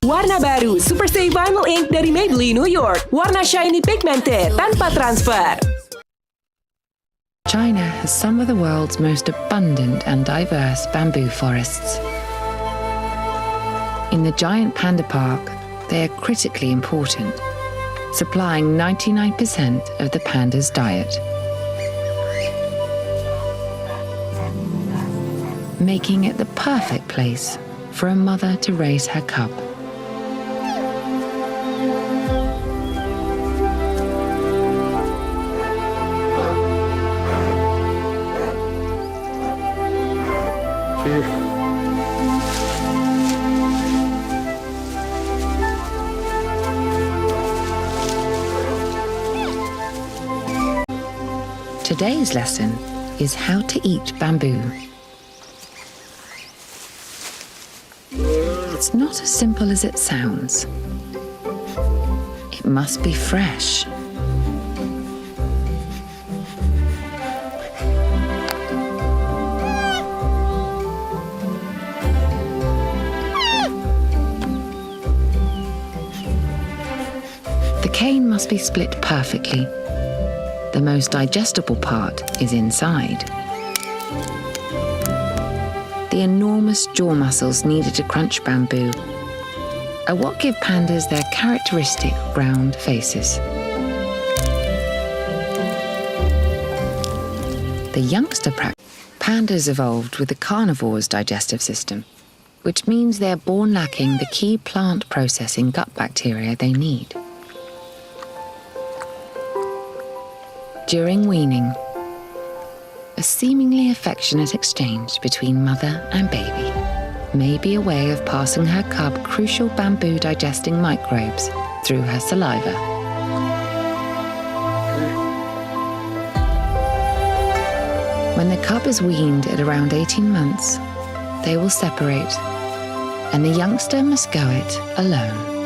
Warna baru Super Stay Vinyl Ink dari Maybelline New York. Warna shiny pigmented tanpa transfer. China has some of the world's most abundant and diverse bamboo forests. In the giant panda park, they are critically important, supplying 99% of the panda's diet, making it the perfect place for a mother to raise her cub. Today's lesson is how to eat bamboo. It's not as simple as it sounds. It must be fresh. The cane must be split perfectly. The most digestible part is inside. The enormous jaw muscles needed to crunch bamboo are what give pandas their characteristic round faces. The youngster pandas evolved with the carnivore's digestive system, which means they are born lacking the key plant processing gut bacteria they need. During weaning, a seemingly affectionate exchange between mother and baby may be a way of passing her cub crucial bamboo digesting microbes through her saliva. When the cub is weaned at around 18 months, they will separate, and the youngster must go it alone.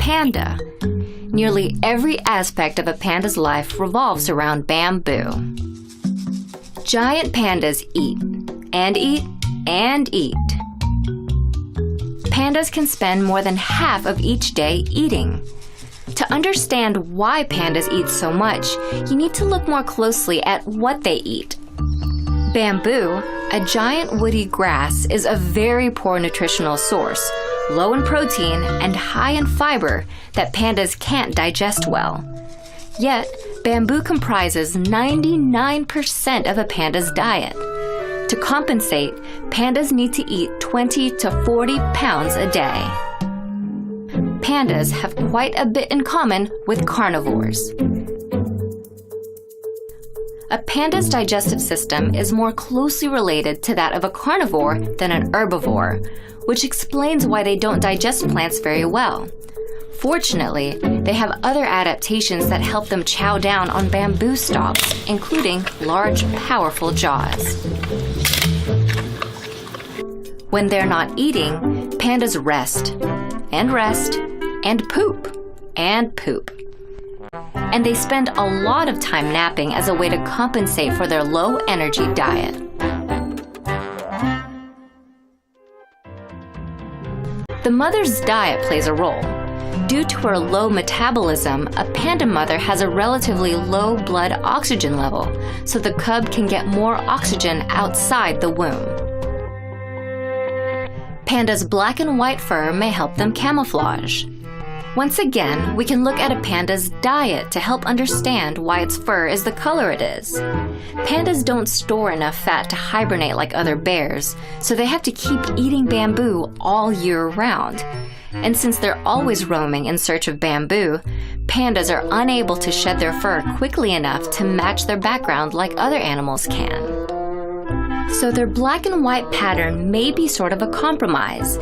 Panda. Nearly every aspect of a panda's life revolves around bamboo. Giant pandas eat, and eat, and eat. Pandas can spend more than half of each day eating. To understand why pandas eat so much, you need to look more closely at what they eat. Bamboo, a giant woody grass, is a very poor nutritional source, low in protein and high in fiber that pandas can't digest well. Yet, bamboo comprises 99% of a panda's diet. To compensate, pandas need to eat 20 to 40 pounds a day. Pandas have quite a bit in common with carnivores. A panda's digestive system is more closely related to that of a carnivore than an herbivore, which explains why they don't digest plants very well. Fortunately, they have other adaptations that help them chow down on bamboo stalks, including large, powerful jaws. When they're not eating, pandas rest, and rest, and poop, and poop. And they spend a lot of time napping as a way to compensate for their low-energy diet. The mother's diet plays a role. Due to her low metabolism, a panda mother has a relatively low blood oxygen level, so the cub can get more oxygen outside the womb. Panda's black and white fur may help them camouflage. Once again, we can look at a panda's diet to help understand why its fur is the color it is. Pandas don't store enough fat to hibernate like other bears, so they have to keep eating bamboo all year round. And since they're always roaming in search of bamboo, pandas are unable to shed their fur quickly enough to match their background like other animals can. So their black and white pattern may be sort of a compromise.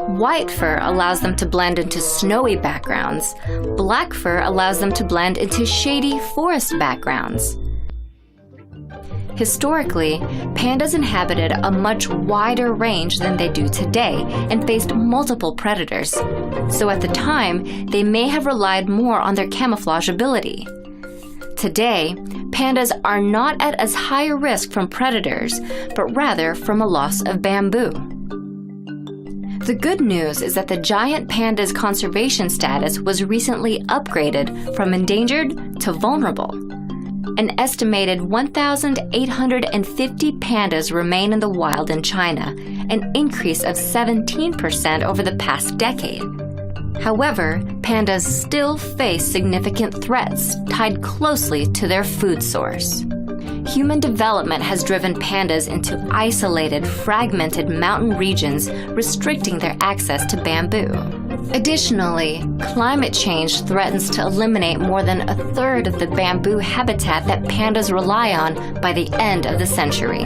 White fur allows them to blend into snowy backgrounds. Black fur allows them to blend into shady forest backgrounds. Historically, pandas inhabited a much wider range than they do today and faced multiple predators. So at the time, they may have relied more on their camouflage ability. Today, pandas are not at as high a risk from predators, but rather from a loss of bamboo. The good news is that the giant panda's conservation status was recently upgraded from endangered to vulnerable. An estimated 1,850 pandas remain in the wild in China, an increase of 17% over the past decade. However, pandas still face significant threats tied closely to their food source. Human development has driven pandas into isolated, fragmented mountain regions, restricting their access to bamboo. Additionally, climate change threatens to eliminate more than a third of the bamboo habitat that pandas rely on by the end of the century.